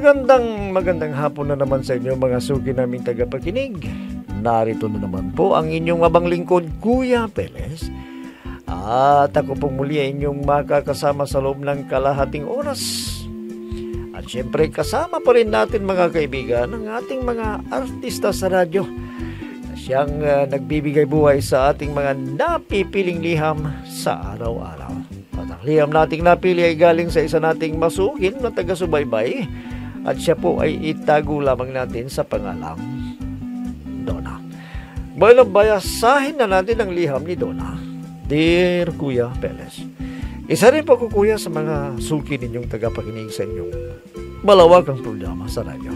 Magandang hapon na naman sa inyo mga suki naming tagapakinig. Narito na naman po ang inyong abang lingkod, Kuya Peles. At ako pong muli ay inyong makakasama sa loob ng kalahating oras. At syempre kasama pa rin natin mga kaibigan ang ating mga artista sa radyo. Siyang nagbibigay buhay sa ating mga napipiling liham sa araw-araw. At ang liham nating napili ay galing sa isa nating masugin na taga-subaybay. At siya po ay itago lamang natin sa pangalang Donna. Bayasahin na natin ang liham ni Donna. Dear Kuya Peles, isa rin po ko kuya sa mga suki ninyong tagapakinig sa inyong malawakang programa sa radyo.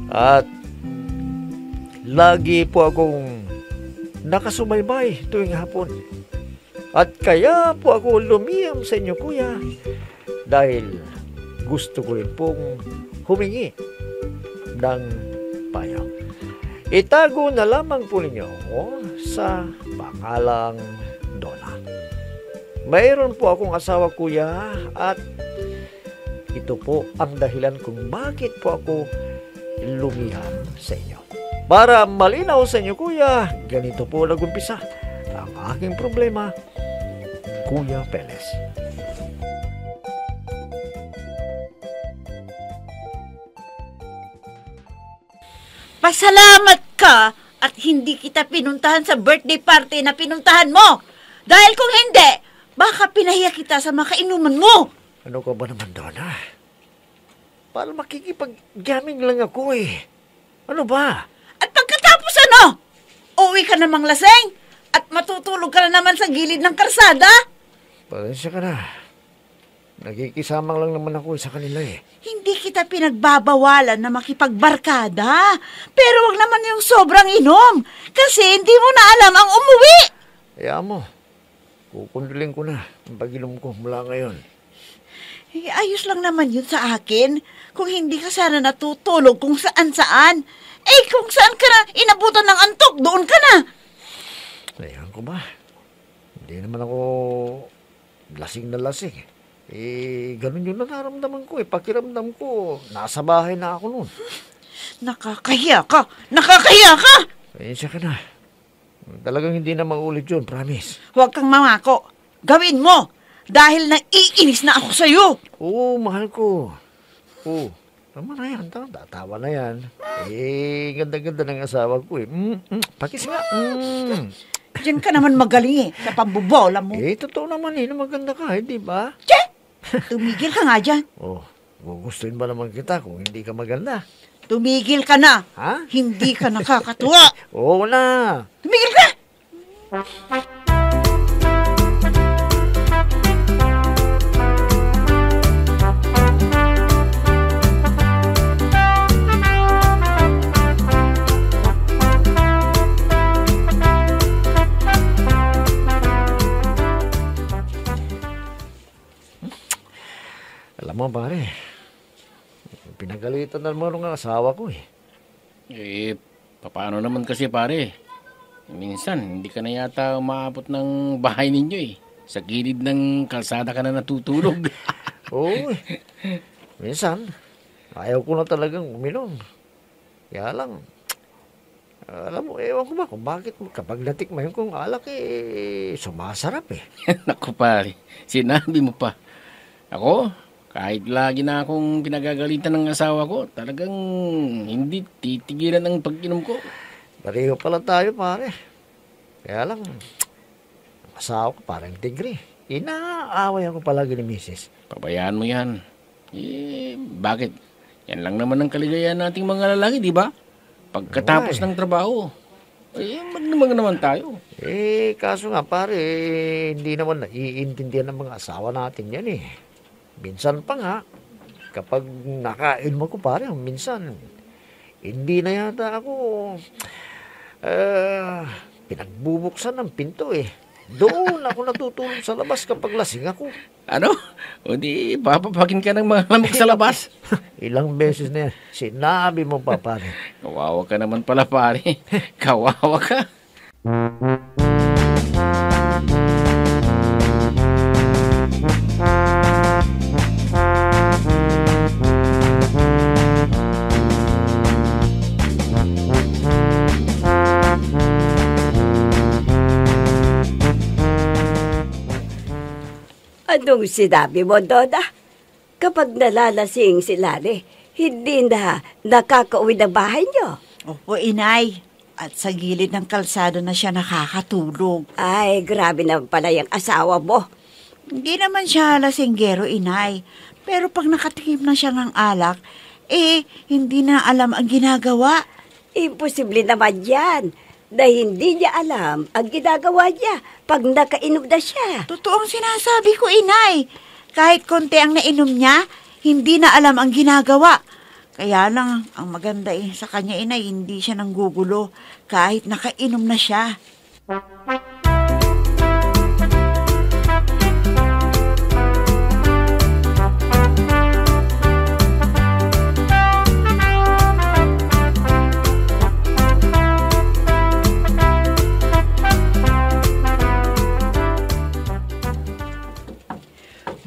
At lagi po akong nakasubaybay tuwing hapon. At kaya po ako lumiyam sa inyo kuya dahil gusto ko rin pong humingi ng payo. Itago na lamang po ninyo sa pangalang Donna. Mayroon po akong asawa kuya at ito po ang dahilan kung bakit po ako lumiham sa inyo. Para malinaw sa inyo kuya, ganito po nagumpisa ang aking problema, Kuya Peles. Pasalamat ka at hindi kita pinuntahan sa birthday party na pinuntahan mo. Dahil kung hindi, baka pinahiya kita sa makainuman mo. Ano ka ba naman, Donna? Para makikipag-gaming lang ako eh. Ano ba? At pagkatapos ano? Uwi ka namang laseng at matutulog ka na naman sa gilid ng karsada? Pasensya ka na. Nakikisamang lang naman ako sa kanila eh. Hindi kita pinagbabawalan na makipagbarkada. Pero wag naman yung sobrang inom. Kasi hindi mo na alam ang umuwi. Kaya mo, kukunduling ko na ang pag-inom ko mula ngayon. Eh, ayos lang naman yun sa akin. Kung hindi ka sana natutulog kung saan-saan. Eh, kung saan ka na inabutan ng antok, doon ka na. Ayan ko ba? Hindi naman ako lasing na lasing. Eh, ganun yung nararamdaman ko eh. Pakiramdam ko, nasa bahay na ako noon. Nakakahiya ka! Nakakahiya ka! Pasensya ka na. Talagang hindi na maulit yun, promise. Huwag kang mamako. Gawin mo! Dahil naiinis na ako sa'yo. Oo, mahal ko. Oo, tama na yan. Tatawa na yan. Eh, ganda-ganda ng asawa ko eh. Pakis nga. Diyan ka naman magaling eh, sa pambubola mo. Eh, totoo naman eh, na maganda ka, di ba? Che! Tumigil ka nga dyan. Oh, gugustuhin ba naman kita kung hindi ka maganda? Tumigil ka na. Ha? Hindi ka nakakatuwa. Oo na. Tumigil ka! Alam mo pare, pinagalitan na mo ng asawa ko eh. Eh, paano naman kasi pare? Minsan, hindi ka na yata umaabot ng bahay ninyo eh. Sa gilid ng kalsada ka na natutulog. Oo eh. Minsan, ayaw ko na talagang uminom. Kaya lang, alam mo, ewan ko ba kung bakit kapag natikmahin kong alak eh, sumasarap eh. Naku pare, sinabi mo pa. Ako, kahit lagi na akong pinagagalitan ng asawa ko, talagang hindi titigilan ang pag-inom ko. Pareho pala tayo, pare. Kaya lang, asawa ko parang tigre. Inaaway ako palagi ni misis. Pabayaan mo yan. Eh, bakit? Yan lang naman ang kaligayahan nating mga lalaki, di ba? Pagkatapos ng trabaho, eh, magnaman naman tayo. Eh, kaso nga, pare, hindi naman naiintindihan ng mga asawa natin yan eh. Minsan pa nga, kapag nakain mo ko pare, minsan, hindi na yata ako pinagbubuksan ng pinto eh. Doon ako natutulog sa labas kapag lasing ako. Ano? O di, papapakin ka ng mga lamok sa labas? Ilang beses na yan, sinabi mo pa pare. Kawawa ka naman pala pare. Kawawa ka. Anong sinabi mo, Donna? Kapag nalalasing si Lali, hindi na nakakauwi ng bahay niyo. Opo, inay. At sa gilid ng kalsada na siya nakakatulog. Ay, grabe naman pala yung asawa mo. Hindi naman siya lasinggero, inay. Pero pag nakatikim na siya ng alak, hindi na alam ang ginagawa. Imposible naman yan na hindi niya alam ang ginagawa niya pag nakainom na siya. Totoo ang sinasabi ko, inay. Kahit konti ang nainom niya, hindi na alam ang ginagawa. Kaya lang, ang maganda sa kanya, inay, hindi siya nanggugulo kahit nakainom na siya.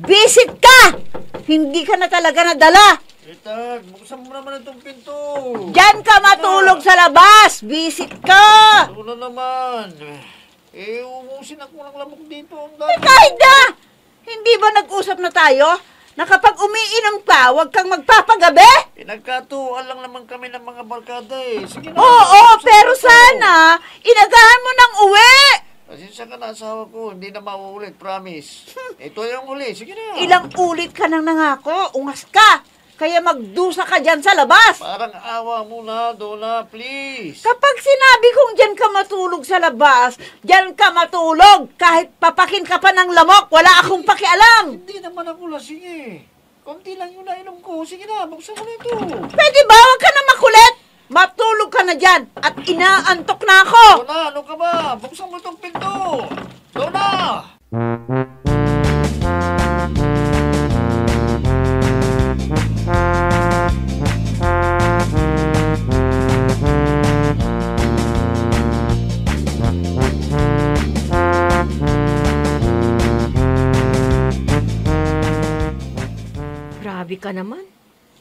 Visit ka! Hindi ka na talaga nadala. Tag, buksan mo naman itong pinto. Diyan ka matulog sa labas. Visit ka! Ano na naman? Umusin ako ng lamok dito. Kahit na! Hindi ba nag-usap na tayo? Na kapag umiinom ka, huwag kang magpapagabi? Pinagkatuan lang naman kami ng mga barkada Sige na. Oo, pero sana, inagahan mo ng uwi. Pasensya ka na, asawa ko. Hindi na mauulit, promise. Ito yung uli. Sige na. Ilang ulit ka nang nangako, ungas ka. Kaya magdusa ka dyan sa labas. Parang awa mo na, Donna, please. Kapag sinabi kong dyan ka matulog sa labas, dyan ka matulog. Kahit papakin ka pa ng lamok, wala akong pakialam. Hindi naman ako lasing Konti lang yung nainom ko. Sige na, buksan mo na ito. Pwede ba? Huwag ka na makulit. Matulog ka na dyan at inaantok na ako. Donna, ano ka ba? Buksan mo itong pinto. Donna! Grabe ka naman.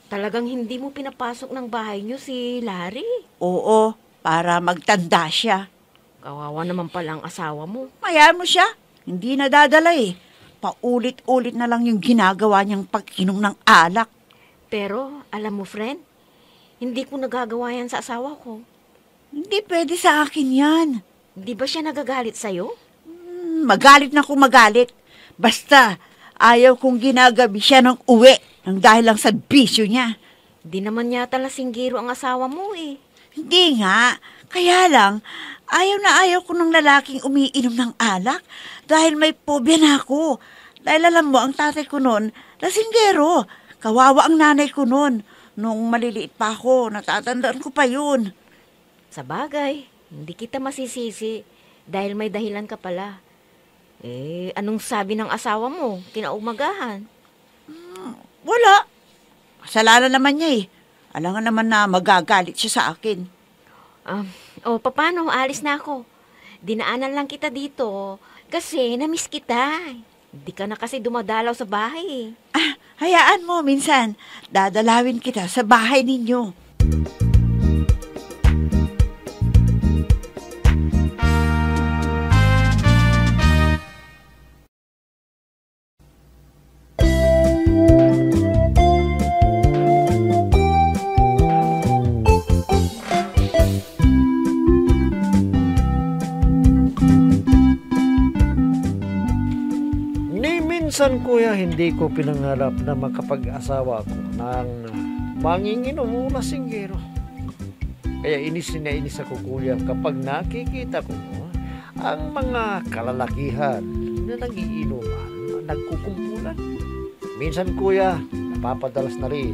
Talagang hindi mo pinapasok ng bahay niyo si Larry. Oo, para magtanda siya. Kawawa naman pala ang asawa mo. Mayaan mo siya. Hindi nadadala Paulit-ulit na lang yung ginagawa niyang pag-inom ng alak. Pero, alam mo friend, hindi ko nagagawa yan sa asawa ko. Hindi pwede sa akin yan. Di ba siya nagagalit sa'yo? Magalit na kung magalit. Basta, ayaw kong ginagabi siya ng uwi nang dahil lang sa bisyo niya. Di naman yata lasinggero ang asawa mo Hindi nga. Kaya lang, ayaw ko ng lalaking umiinom ng alak dahil may phobia na ako. Dahil alam mo, ang tatay ko noon, lasinggero. Kawawa ang nanay ko noon. Nung maliliit pa ako, natatandaan ko pa yun. Sa bagay, hindi kita masisisi dahil may dahilan ka pala. Anong sabi ng asawa mo kinaumagahan? Wala. Kasalanan naman niya Alangan naman na magagalit siya sa akin. Paano? Alis na ako. Dinaanan lang kita dito kasi namiss kita. Hindi ka na kasi dumadalaw sa bahay Hayaan mo, minsan, dadalawin kita sa bahay ninyo. Minsan, kuya, hindi ko pinangarap na makapag-asawa ko ng manginginom o lasinggero. Kaya inis na inis ako, kuya, kapag nakikita ko ang mga kalalakihan na nagiinuman, nagkukumpulan. Minsan, kuya, napapadalas na rin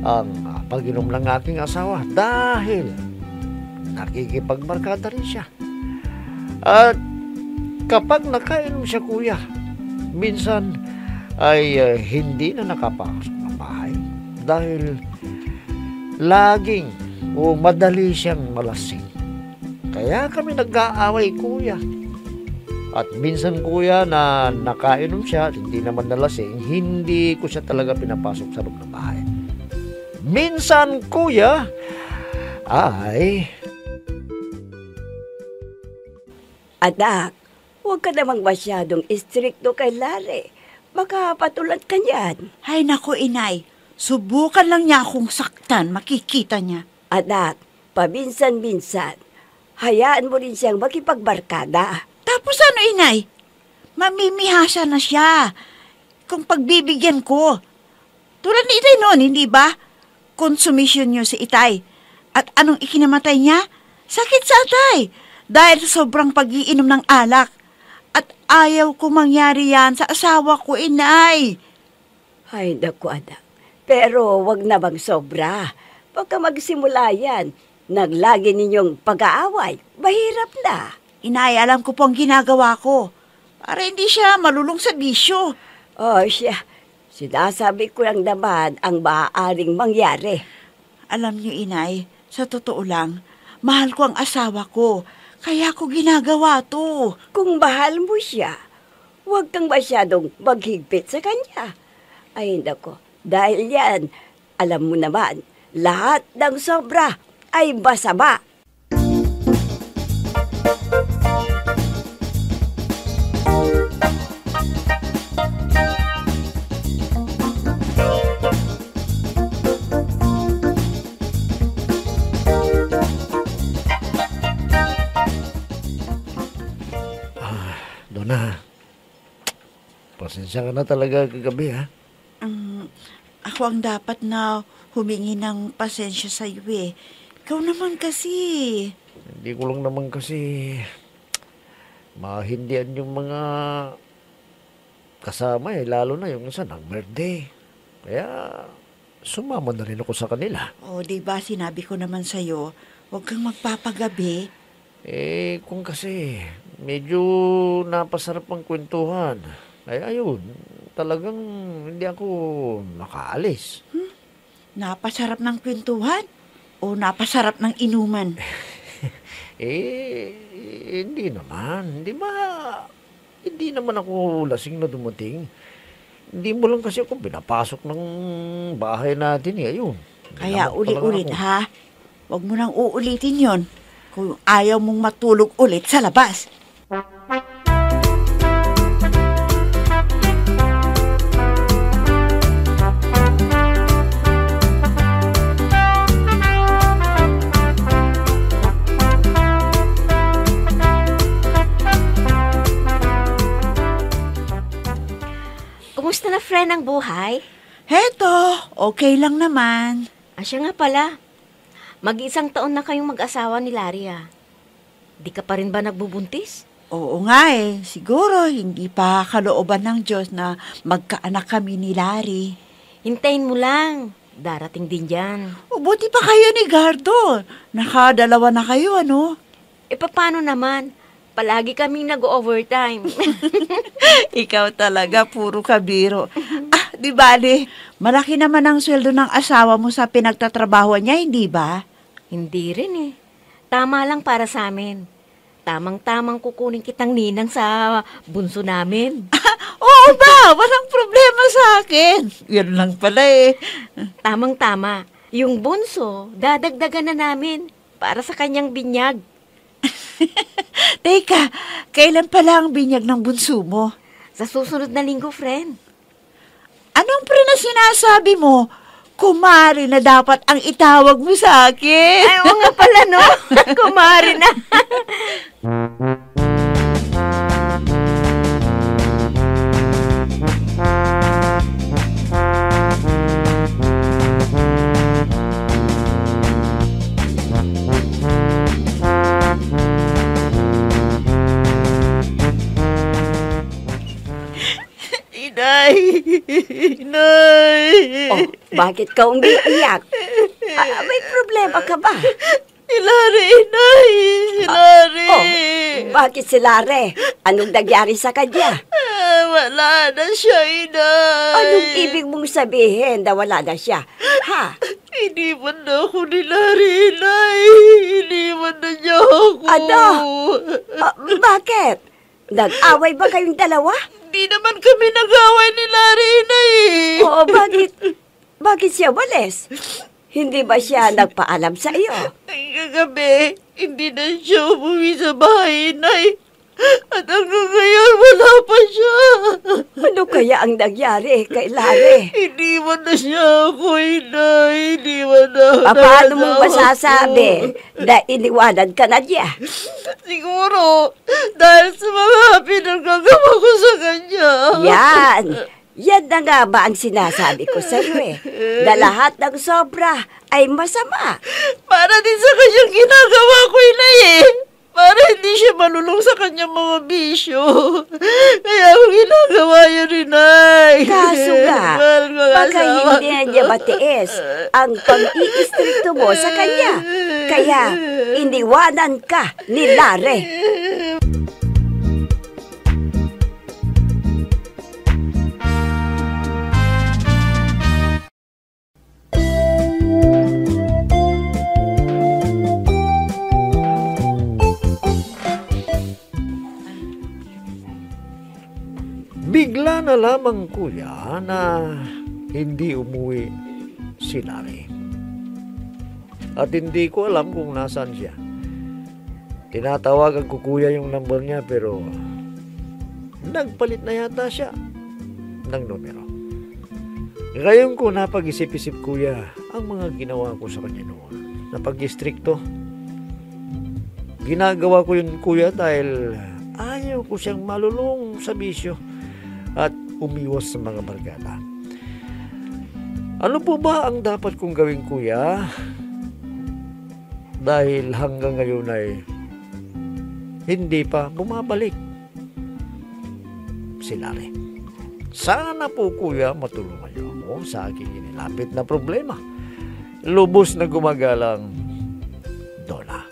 ang pag-inom ng aking asawa dahil nakikipagbarkada rin siya. At kapag nakainom siya, kuya, minsan ay hindi na nakapasok ng bahay dahil laging o madali siyang malasing. Kaya kami nag-aaway, kuya. At minsan, kuya, na nakainom siya, hindi naman nalasing, hindi ko siya talaga pinapasok sa loob ng bahay. Minsan, kuya, ay... Anak, huwag ka namang masyadong istrikto kay Larry. Makapatulan ka niyan. Hay nako, inay. Subukan lang niya akong saktan, makikita niya. Anak, paminsan-minsan, hayaan mo rin siyang makipagbarkada. Tapos ano, inay? Mamimihasa na siya. Kung pagbibigyan ko. Tulad ni Itay noon, hindi ba? Konsumisyon niyo si Itay. At anong ikinamatay niya? Sakit sa atay. Dahil sa sobrang pag-iinom ng alak. At ayaw ko mangyari yan sa asawa ko, inay. Ay, naku, anak. Pero wag na bang sobra. Pagka magsimula yan, naglagi ninyong pag-aaway, mahirap na. Inay, alam ko po ang ginagawa ko. Para hindi siya malulong sa bisyo. Oh, siya. Sinasabi ko lang naman ang maaaring mangyari. Alam niyo, inay, sa totoo lang, mahal ko ang asawa ko. Kaya ko ginagawa to. Kung mahal mo siya, huwag kang masyadong maghigpit sa kanya. Ay, nako. Dahil yan, alam mo naman, lahat ng sobra ay masama. Donna, pasensya ka na talaga kagabi, ha? Ako ang dapat na humingi ng pasensya sa iyo eh. Ikaw naman kasi. Hindi ko lang naman kasi mahindihan yung mga kasama lalo na yung isa nag-birthday. Kaya sumama na rin ako sa kanila. O, diba sinabi ko naman sa iyo, huwag kang magpapagabi. Kung kasi medyo napasarap ang kwentuhan. Kaya ayun, talagang hindi ako nakaalis. Napasarap ng kwentuhan o napasarap ng inuman? Hindi naman. Hindi naman ako lasing na dumating. Hindi mo lang kasi ako pinapasok ng bahay natin Ayun. Kaya Nilamok uli-ulit talaga ako. ha. Huwag mo nang uulitin yon kung ayaw mong matulog ulit sa labas. Kumusta na, friend, ang buhay? Heto, okay lang naman. Siya nga pala. Mag-isang taon na kayong mag-asawa ni Larry, ah. Di ka pa rin ba nagbubuntis? Oo nga eh, siguro hindi pa kalooban ng Diyos na magkaanak kami ni Larry. Hintayin mo lang. Darating din dyan. O buti pa kayo ni Gardo. Nakadalawa na kayo, ano? Paano naman? Palagi kaming nag-overtime. Ikaw talaga, puro kabiro. Di bale, malaki naman ang sweldo ng asawa mo sa pinagtatrabahoan niya, hindi ba? Hindi rin eh. Tama lang para sa amin. Tamang-tamang kukunin kitang ninang sa bunso namin. Oo ba? Walang problema sa akin. Yan lang pala eh. Tamang-tama. Yung bunso, dadagdagan na namin para sa kanyang binyag. Teka, kailan pala ang binyag ng bunso mo? Sa susunod na linggo, friend. Anong pre na sinasabi mo? Kumari na dapat ang itawag mo sa akin. Ay, oo nga pala, no? Kumari na. Inay! Oh, bakit ka umiiyak? May problema ka ba? Hilary, inay! Hilary! Bakit si Lare? Anong nangyari sa kanya? Wala na siya, inay! Anong ibig mong sabihin na wala na siya? Ha? Iniwan na ako ni Larry, inay! Iniwan na niya ako! Ano? Bakit? Nag-away ba kayong dalawa? Hindi naman kami nag-away ni Larry, inay! Oo, bakit? Bakit siya walis? Hindi ba siya nagpaalam sa iyo? Ay, kagabi, hindi na siya umuwi sa bahay, inay. At hanggang ngayon, wala pa siya. Ano kaya ang nangyari kay Lare? Iniwan na siya ako, inay. Iniwan na. Paano mong masasabi na iniwanan ka na niya? Siguro, dahil sa mga pinagagawa ko sa kanya. Yan! Yan na nga ba ang sinasabi ko sa iyo na lahat ng sobra ay masama. Para din sa kanyang ginagawa ko, inay Para hindi siya malulong sa kanyang mga bisyo. Kaya ako ginagawa yun, inay. Kaso nga, baka hindi na niya matiis ang pag-iistrikto mo sa kanya. Kaya iniwanan ka ni Lare. Bigla na lamang, kuya, na hindi umuwi si Lare. At hindi ko alam kung nasaan siya. Tinatawagan ko, kuya, yung number niya, pero nagpalit na yata siya ng numero. Ngayon ko napag-isip-isip, kuya, ang mga ginawa ko sa kanya noon. Napag-istrikto. Ginagawa ko yun, kuya, dahil ayaw ko siyang malulong sa bisyo at umiwas sa mga barkada. Ano po ba ang dapat kong gawin, kuya? Dahil hanggang ngayon ay hindi pa bumabalik si Lare. Sana po, kuya, matulungan niyo ako sa aking inilapit na problema. Lubos na gumagalang Donna.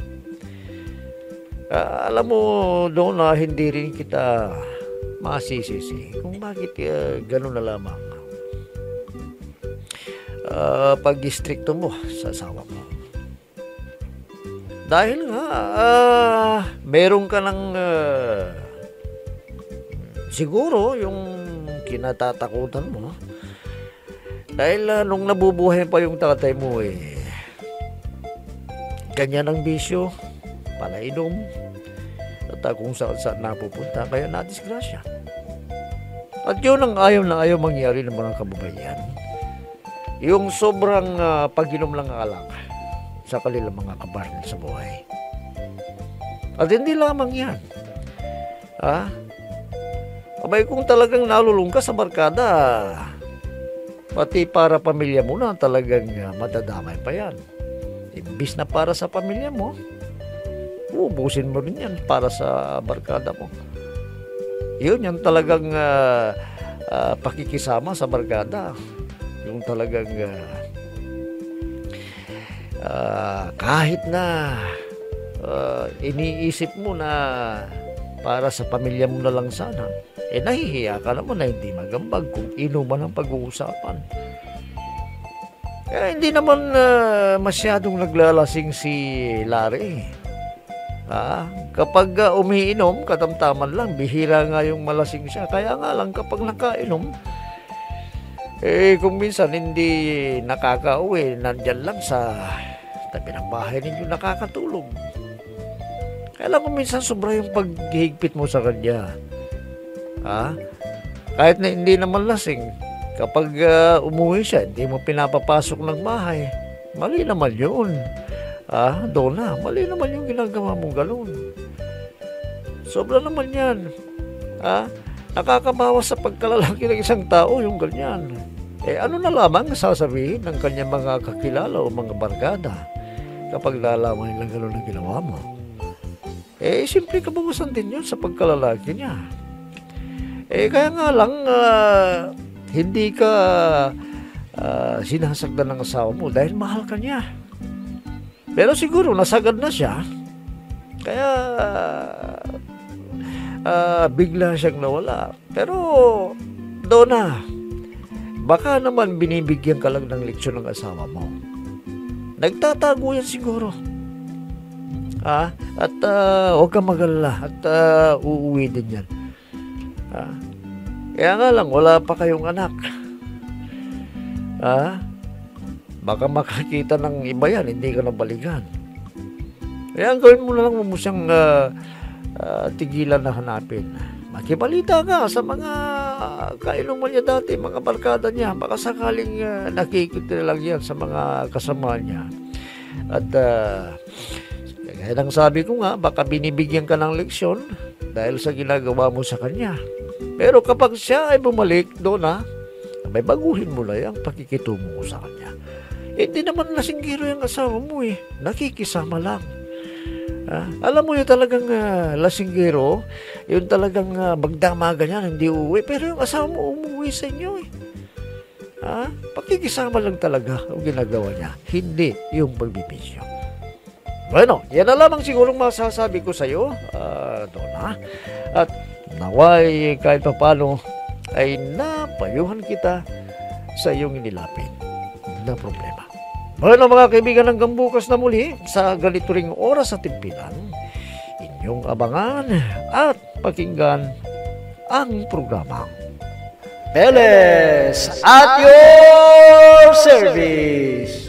Alam mo, Donna, hindi rin kita masisisi kung bakit gano'n na lamang pag-istrikto mo sa asawa mo. Dahil nga meron ka ng siguro yung kinatatakutan mo, dahil nung nabubuhay pa yung tatay mo ganyan ang bisyo, palainom, at kung saan napupunta, kaya nadisgrasya. At yun ang ayaw na ayaw mangyari ng mga kababayan. Yung sobrang pag-inom lang alak sa kanilang mga kabaril sa buhay. At hindi lamang yan. Abay, kung talagang nalulung ka sa barkada, pati para pamilya mo na talagang madadamay pa yan. Imbis na para sa pamilya mo, ubusin mo rin yan para sa barkada mo. Yun, yung talagang pakikisama sa barkada. Yung talagang kahit na iniisip mo na para sa pamilya mo na lang sana, nahihiya ka naman na hindi magambag kung inuman ang pag-uusapan. Kaya hindi naman masyadong naglalasing si Lare. Kapag umiinom, katamtaman lang, bihira nga yung malasing siya. Kaya nga lang kapag nakainom, kung minsan hindi nakakauwi, nandyan lang sa tabi ng bahay ninyo nakakatulog. Kaya lang kung minsan sobra yung paghihigpit mo sa kanya. Kahit na hindi naman lasing, kapag umuwi siya, hindi mo pinapapasok ng bahay, mali naman yun. Donna, mali naman yung ginagawa mong gano'n. Sobra naman yan. Nakakabawas sa pagkalalaki ng isang tao yung ganyan. Ano na lamang sasabihin ng kanyang mga kakilala o mga barkada kapag lalaman nilang gano'n ang ginawa mo? Simple kabawasan din yun sa pagkalalaki niya. Kaya nga lang, hindi ka sinasagdan ng asawa mo dahil mahal ka niya. Pero siguro nasagad na siya, kaya bigla siyang nawala. Pero Donna, baka naman binibigyan ka lang ng leksyon ng asawa mo. Nagtatago yan siguro. At huwag kang mag-alala at uuwi din yan. Kaya nga lang, wala pa kayong anak. Baka makakita ng iba yan, hindi ka nabalikan. Kaya ang gawin mo na lang mo siyang tigilan na hanapin. Makibalita ka sa mga kainuman niya dati, mga barkada niya. Baka sakaling nakikita lang yan sa mga kasama niya. At kaya nang sabi ko nga, baka binibigyan ka ng leksyon dahil sa ginagawa mo sa kanya. Pero kapag siya ay bumalik doon may baguhin mo na yung pakikitungo mo sa kanya. Hindi naman lasinggero yung asawa mo nakikisama lang. Alam mo yung talagang lasinggero, yung talagang magdamaga niya, hindi uuwi. Pero yung asawa mo umuwi sa inyo pakikisama lang talaga ang ginagawa niya. Hindi yung pagbibisyo. Bueno, yan na lamang sigurong masasabi ko sa iyo, Donna. At naway kahit papano ay napayuhan kita sa iyong inilapit na problema. Bueno mga kaibigan, hanggang bukas na muli sa ganito ring oras at timpilan, inyong abangan at pakinggan ang programa Peles at your service.